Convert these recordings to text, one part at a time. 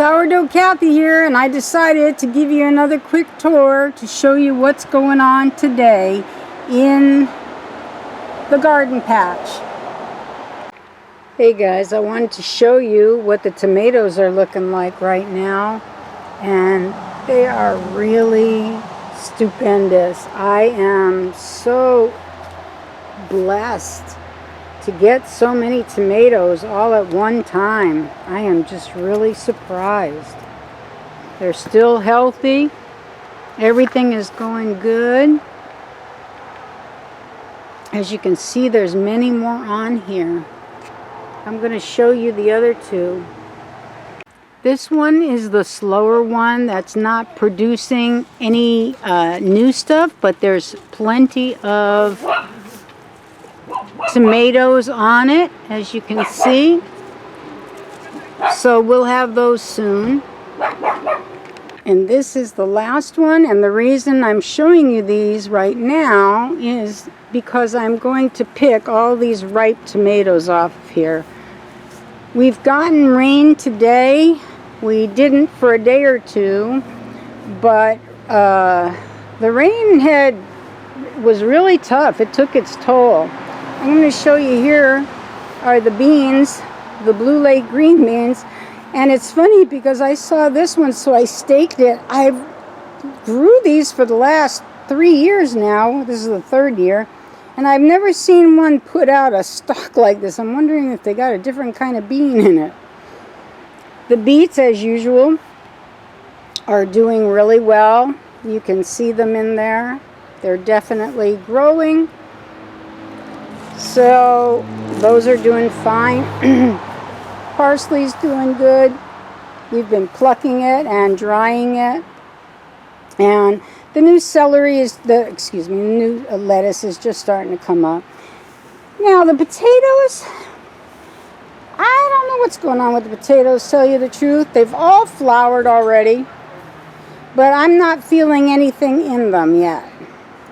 Sourdough Kathy here, and I decided to give you another quick tour to show you what's going on today in the garden patch. Hey guys, I wanted to show you what the tomatoes are looking like right now, and they are really stupendous. I am so blessed to get so many tomatoes all at one time. I am just really surprised. They're still healthy. Everything is going good. As you can see, there's many more on here. I'm going to show you the other two. This one is the slower one that's not producing any new stuff, but there's plenty of tomatoes on it, as you can see. So we'll have those soon. And this is the last one, and the reason I'm showing you these right now is because I'm going to pick all these ripe tomatoes off of here. We've gotten rain today. We didn't for a day or two, but the rain was really tough. It took its toll. I'm going to show you here are the beans, the blue lake green beans, and it's funny because I saw this one, so I staked it. I've grew these for the last 3 years now. This is the third year, and I've never seen one put out a stalk like this. I'm wondering if they got a different kind of bean in it. The beets, as usual, are doing really well. You can see them in there. They're definitely growing. So those are doing fine. Parsley's doing good. We've been plucking it and drying it. And the new celery is the new lettuce is just starting to come up. Now the potatoes, I don't know what's going on with the potatoes, tell you the truth. They've all flowered already, but I'm not feeling anything in them yet.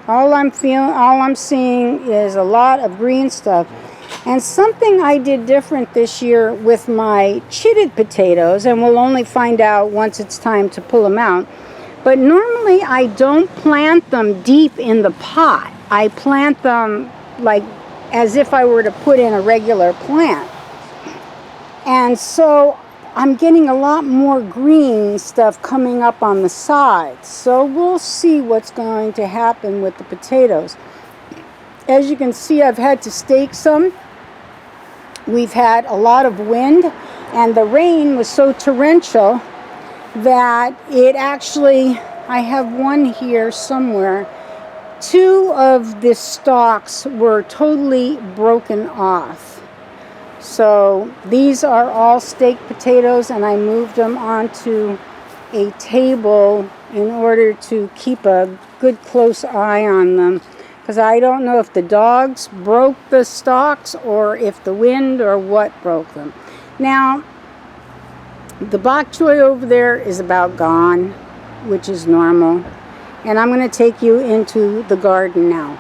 All I'm seeing is a lot of green stuff. And something I did different this year with my chitted potatoes, and we'll only find out once it's time to pull them out. But normally I don't plant them deep in the pot. I plant them like as if I were to put in a regular plant. And so I'm getting a lot more green stuff coming up on the sides. So we'll see what's going to happen with the potatoes. As you can see, I've had to stake some. We've had a lot of wind, and the rain was so torrential that it actually, I have one here somewhere, 2 of the stalks were totally broken off. So these are all staked potatoes, and I moved them onto a table in order to keep a good close eye on them, because I don't know if the dogs broke the stalks or if the wind or what broke them. Now the bok choy over there is about gone, which is normal, and I'm going to take you into the garden now.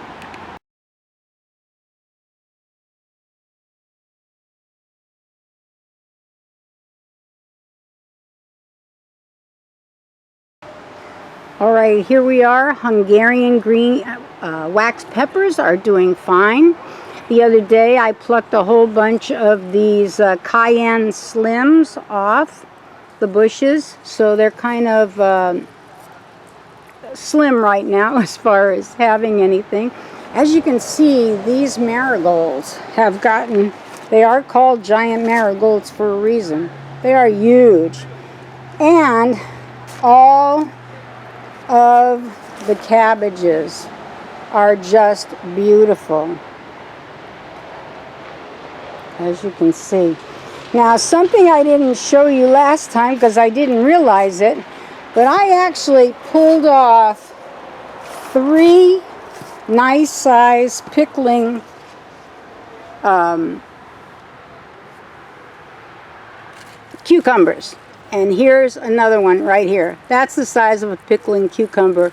All right, here we are. Hungarian green wax peppers are doing fine. The other day I plucked a whole bunch of these cayenne slims off the bushes, so they're kind of slim right now as far as having anything. As you can see, these marigolds have gotten, they are called giant marigolds for a reason. They are huge, and all of the cabbages are just beautiful, as you can see. Now, something I didn't show you last time because I didn't realize it, but I actually pulled off 3 nice size pickling cucumbers. And here's another one right here. That's the size of a pickling cucumber.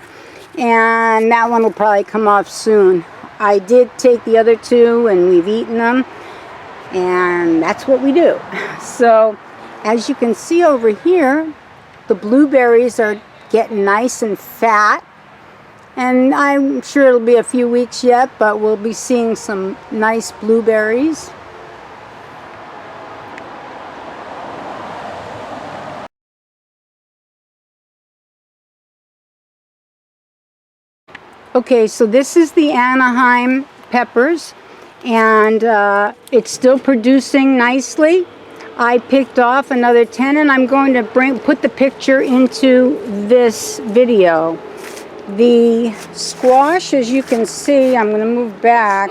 And that one will probably come off soon. I did take the other 2 and we've eaten them. And that's what we do. So as you can see over here, the blueberries are getting nice and fat. And I'm sure it'll be a few weeks yet, but we'll be seeing some nice blueberries. Okay, so this is the Anaheim Peppers, and it's still producing nicely. I picked off another 10, and I'm going to put the picture into this video. The squash, as you can see, I'm going to move back.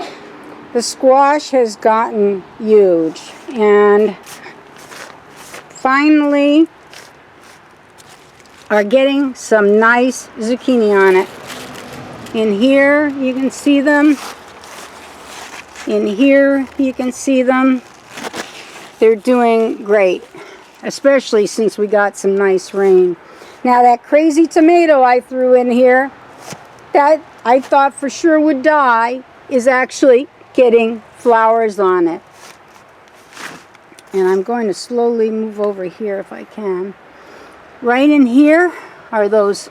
The squash has gotten huge, and finally are getting some nice zucchini on it. In here you can see them. In here you can see them. They're doing great, especially since we got some nice rain. Now that crazy tomato I threw in here, that I thought for sure would die, is actually getting flowers on it. And I'm going to slowly move over here if I can. Right in here are those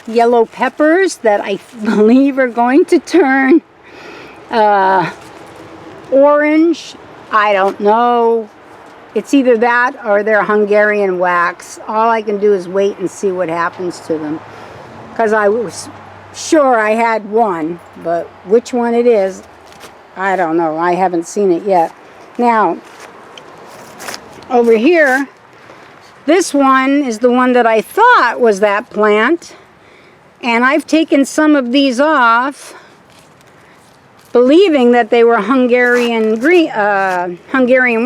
yellow peppers that I believe are going to turn orange. I don't know. It's either that or they're Hungarian wax. All I can do is wait and see what happens to them, because I was sure I had one, but which one it is, I don't know. I haven't seen it yet. Now, over here, this one is the one that I thought was that plant. And I've taken some of these off, believing that they were Hungarian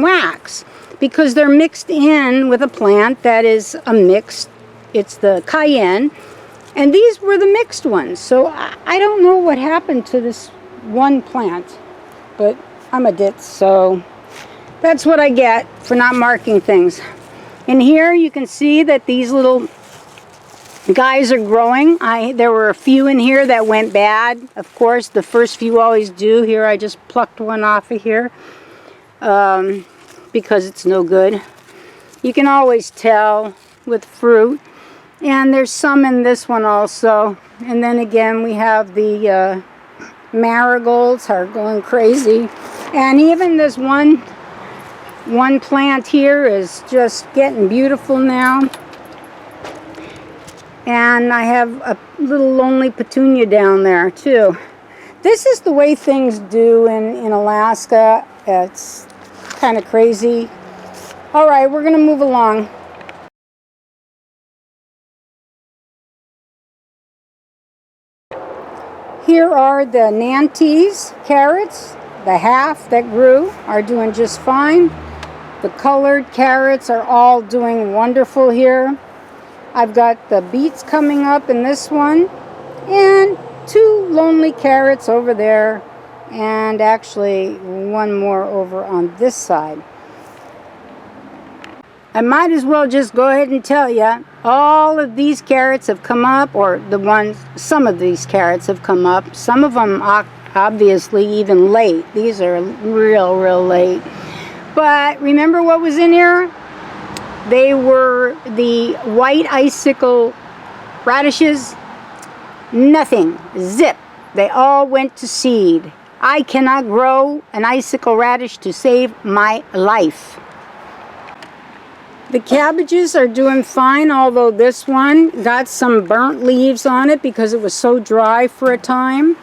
wax, because they're mixed in with a plant that is a mixed. It's the cayenne, and these were the mixed ones. So I don't know what happened to this one plant, but I'm a ditz, so that's what I get for not marking things. In here you can see that these little guys are growing. There were a few in here that went bad. Of course, the first few always do. Here I just plucked one off of here because it's no good. You can always tell with fruit. And there's some in this one also. And then again we have the marigolds are going crazy. And even this one plant here is just getting beautiful now. And I have a little lonely petunia down there too. This is the way things do in Alaska. It's kind of crazy. All right, we're going to move along. Here are the Nantes carrots. The half that grew are doing just fine. The colored carrots are all doing wonderful here. I've got the beets coming up in this one, and 2 lonely carrots over there, and actually one more over on this side. I might as well just go ahead and tell you, all of these carrots have come up, or some of these carrots have come up. Some of them obviously even late. These are real late. But remember what was in here? They were the white icicle radishes. Nothing. Zip. They all went to seed. I cannot grow an icicle radish to save my life. The cabbages are doing fine, although this one got some burnt leaves on it because it was so dry for a time.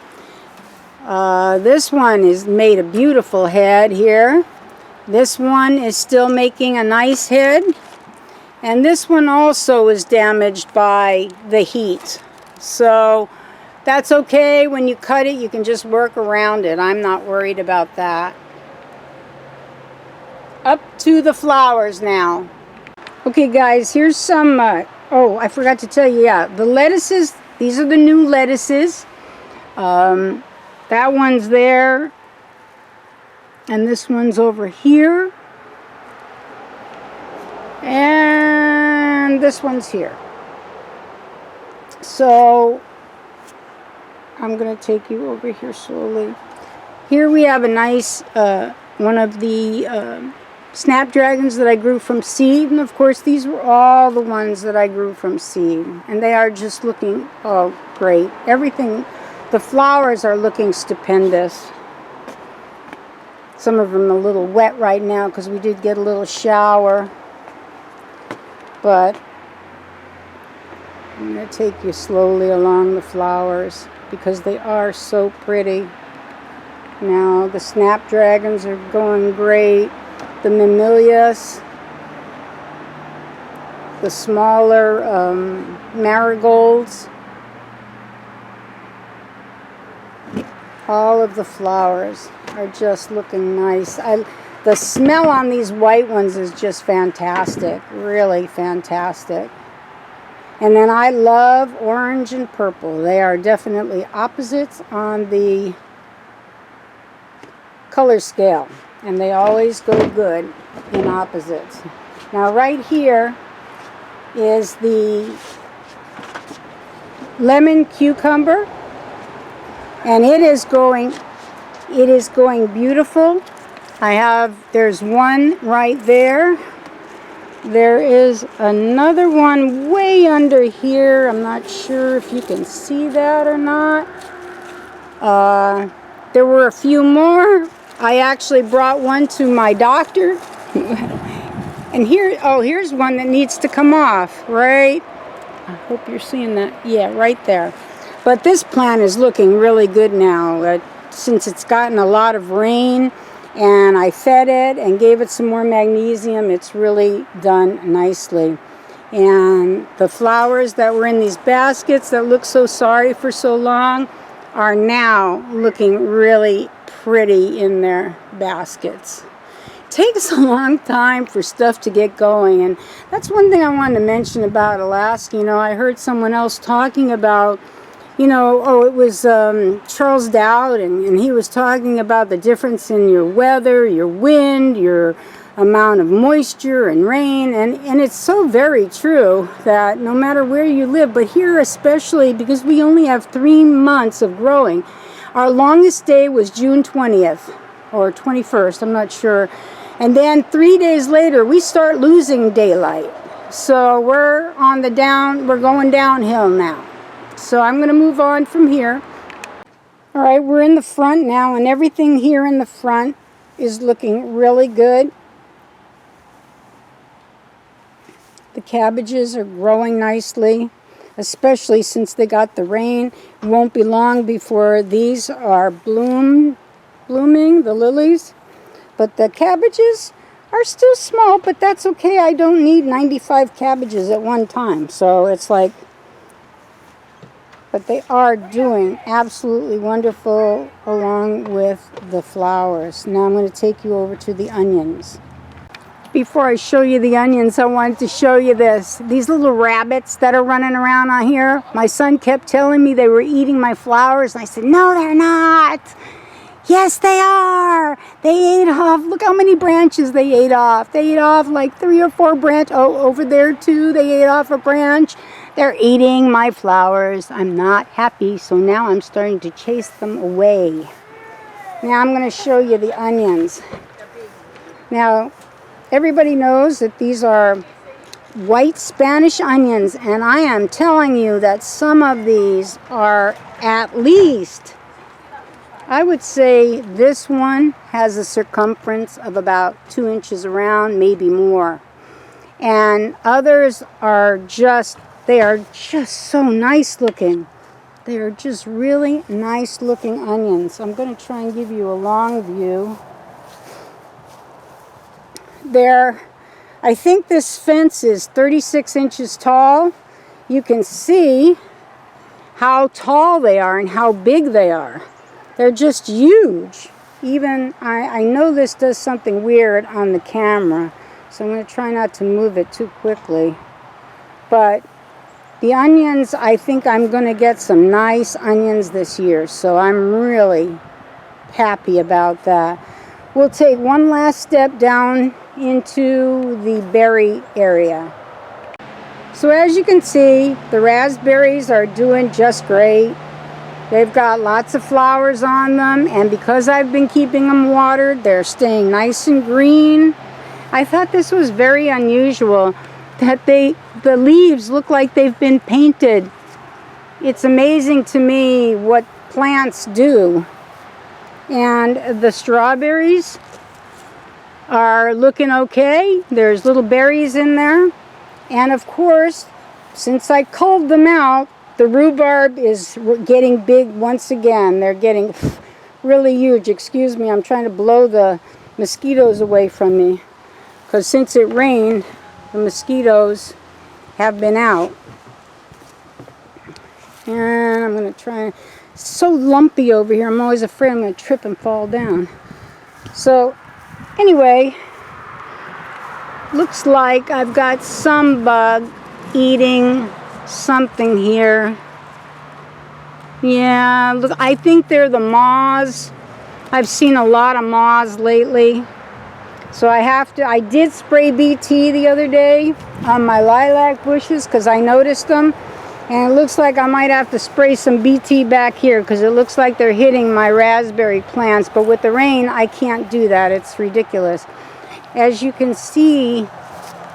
This one has made a beautiful head here. This one is still making a nice head. And this one also is damaged by the heat. So that's okay. When you cut it, you can just work around it. I'm not worried about that. Up to the flowers now. Okay guys, here's some, oh, I forgot to tell you, yeah, the lettuces, these are the new lettuces. That one's there. And this one's over here. And this one's here. So I'm going to take you over here slowly. Here we have a nice one of the snapdragons that I grew from seed, and of course these were all the ones that I grew from seed, and they are just looking, oh, great. Everything, the flowers are looking stupendous. Some of them are a little wet right now because we did get a little shower, but I'm going to take you slowly along the flowers because they are so pretty. Now the snapdragons are going great. The mamilias, the smaller marigolds, all of the flowers are just looking nice. The smell on these white ones is just fantastic, really fantastic. And then I love orange and purple. They are definitely opposites on the color scale, and they always go good in opposites. Now right here is the lemon cucumber, and it is going beautiful. There's one right there. There is another one way under here. I'm not sure if you can see that or not. There were a few more. I actually brought one to my doctor. And here's one that needs to come off, right? I hope you're seeing that. Yeah, right there. But this plant is looking really good now. Since it's gotten a lot of rain and I fed it and gave it some more magnesium, it's really done nicely. And the flowers that were in these baskets that looked so sorry for so long are now looking really pretty in their baskets. It takes a long time for stuff to get going, and that's one thing I wanted to mention about Alaska. I heard someone else talking about, it was Charles Dowd, and he was talking about the difference in your weather, your wind, your amount of moisture and rain, and it's so very true that no matter where you live, but here especially because we only have 3 months of growing. Our longest day was June 20th or 21st, I'm not sure. And then 3 days later, we start losing daylight. So we're going downhill now. So I'm going to move on from here. All right, we're in the front now, and everything here in the front is looking really good. The cabbages are growing nicely, especially since they got the rain. It won't be long before these are blooming, the lilies. But the cabbages are still small, but that's okay. I don't need 95 cabbages at one time. So it's like, but they are doing absolutely wonderful along with the flowers. Now I'm going to take you over to the onions. Before I show you the onions, I wanted to show you this. These little rabbits that are running around on here. My son kept telling me they were eating my flowers, and I said, no, they're not. Yes, they are. They ate off. Look how many branches they ate off. They ate off like 3 or 4 branches. Oh, over there too, they ate off a branch. They're eating my flowers. I'm not happy, so now I'm starting to chase them away. Now I'm going to show you the onions. Now, everybody knows that these are white Spanish onions, and I am telling you that some of these are at least, I would say this one has a circumference of about 2 inches around, maybe more. And others are they are just so nice looking. They are just really nice looking onions. I'm going to try and give you a long view. I think this fence is 36 inches tall. You can see how tall they are and how big they are. They're just huge. Even, I know this does something weird on the camera, so I'm going to try not to move it too quickly. But the onions, I think I'm going to get some nice onions this year, so I'm really happy about that. We'll take one last step down into the berry area. So as you can see, the raspberries are doing just great. They've got lots of flowers on them, and because I've been keeping them watered, they're staying nice and green. I thought this was very unusual that the leaves look like they've been painted. It's amazing to me what plants do. And the strawberries are looking okay. There's little berries in there. And of course, since I culled them out, the rhubarb is getting big once again. They're getting really huge. Excuse me, I'm trying to blow the mosquitoes away from me. Because since it rained, the mosquitoes have been out. And I'm going to try. It's so lumpy over here. I'm always afraid I'm going to trip and fall down. So, anyway, looks like I've got some bug eating something here. Yeah, look, I think they're the moths. I've seen a lot of moths lately. So I did spray BT the other day on my lilac bushes because I noticed them. And it looks like I might have to spray some BT back here because it looks like they're hitting my raspberry plants. But with the rain, I can't do that. It's ridiculous. As you can see,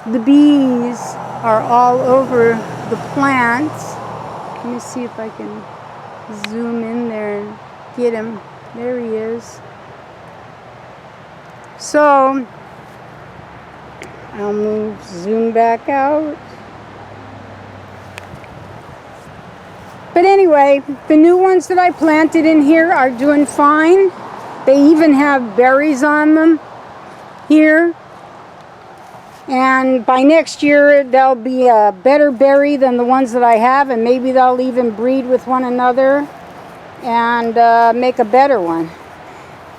the bees are all over the plants. Let me see if I can zoom in there and get him. There he is. So, I'll zoom back out. But anyway, the new ones that I planted in here are doing fine. They even have berries on them here. And by next year, they'll be a better berry than the ones that I have, and maybe they'll even breed with one another and make a better one.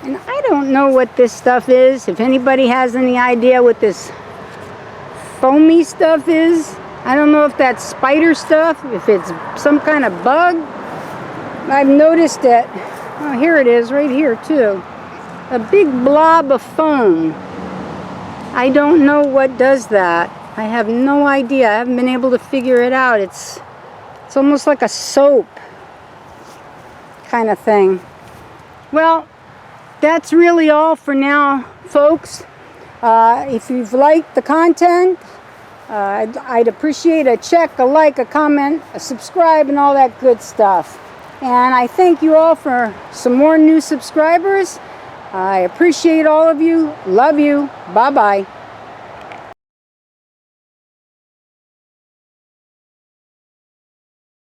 And I don't know what this stuff is. If anybody has any idea what this foamy stuff is, I don't know if that's spider stuff, if it's some kind of bug. I've noticed it. Oh, here it is, right here too. A big blob of foam. I don't know what does that. I have no idea. I haven't been able to figure it out. It's almost like a soap kind of thing. Well, that's really all for now, folks. If you've liked the content, I'd appreciate a check, a like, a comment, a subscribe, and all that good stuff. And I thank you all for some more new subscribers. I appreciate all of you. Love you. Bye-bye.